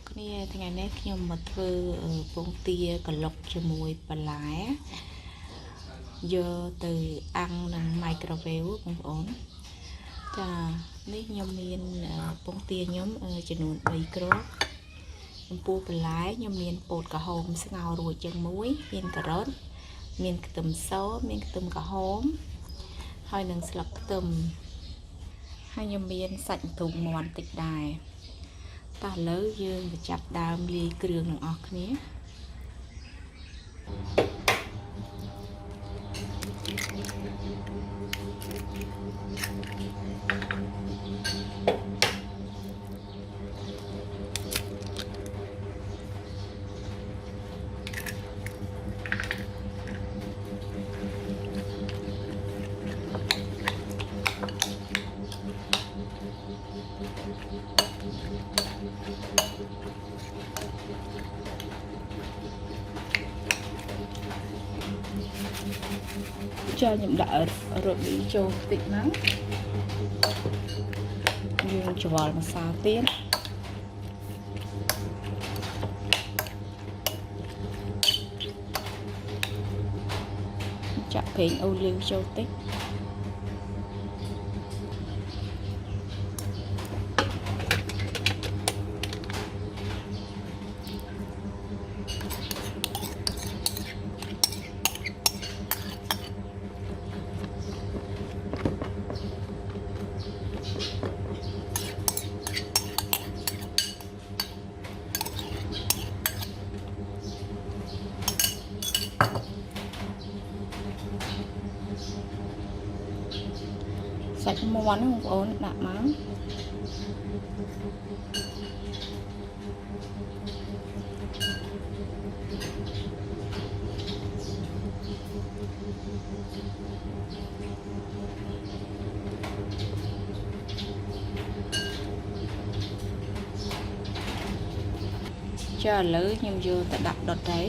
គ្នាថ្ងៃនេះខ្ញុំមកធ្វើពងទាក្លុកជាមួយបន្លែយកទៅអាំងក្នុង microwave បងប្អូនចានេះខ្ញុំមានពងទាខ្ញុំចំនួន3គ្រាប់ចំពោះបន្លែខ្ញុំមានពោតក្រហមស្ងោររួចជាងមួយមានការ៉ុតមានខ្ទឹមសមានខ្ទឹមក្រហមហើយនឹងស្លឹកខ្ទឹមហើយខ្ញុំមានសាច់ទូកមាន់តិចដែរតោះឥឡូវយើងទៅចាប់ដើមលាយគ្រឿងទាំងអស់គ្នាchoខ្ញុំដាក់រ៉ូឌីចូលតិចហ្នឹងយើងច្រវល់ម្សៅទៀតចាក់ប្រេងអូលីវចូលតិចសាច់មាន់បងប្អូនដាក់មកចាឥឡូវខ្ញុំយកទៅដាក់ដុតហើយ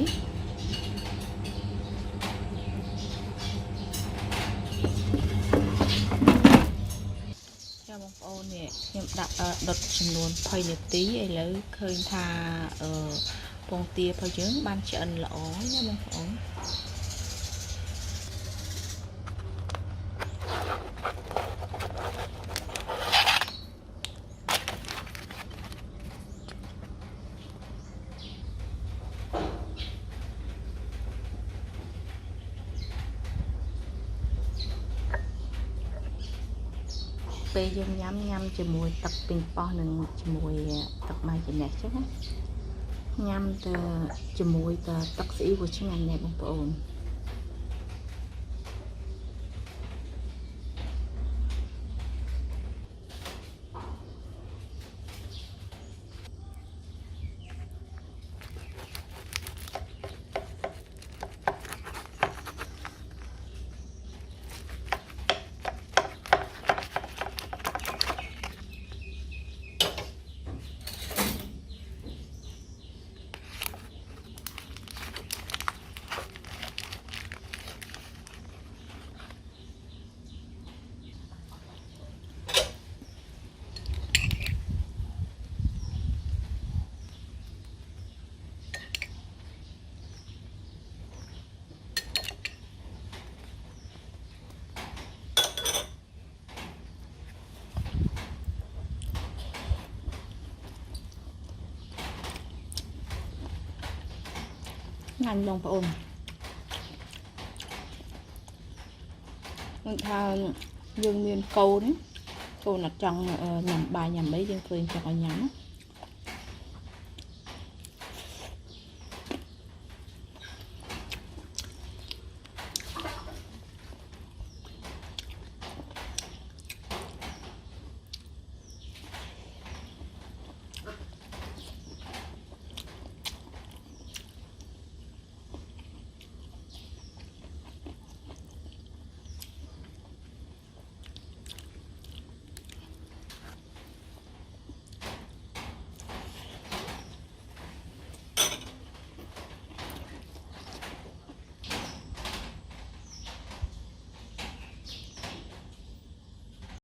បងប្អូននេះខ្ញុំដាក់ដុតចំនួន20នាទីឥឡូវឃើញថាពងទារបស់យើងបានឆ្អិនល្អណាបងប្អូនពេលយើងញ៉ាំជាមួយទឹកប៉េងប៉ោះនិងជាមួយទឹកម៉ាជីណេសចឹងណាញ៉ាំទៅជាមួយទឹកស៊ីអ៊ីវឆ្ងាញ់ណាស់បងប្អូនងាញ់បងប្អូនមិនថាយើងមានកូនអត់ចង់ញ៉ាំបាយញ៉ាំអីយើងឃើញចង់ឲ្យញ៉ាំ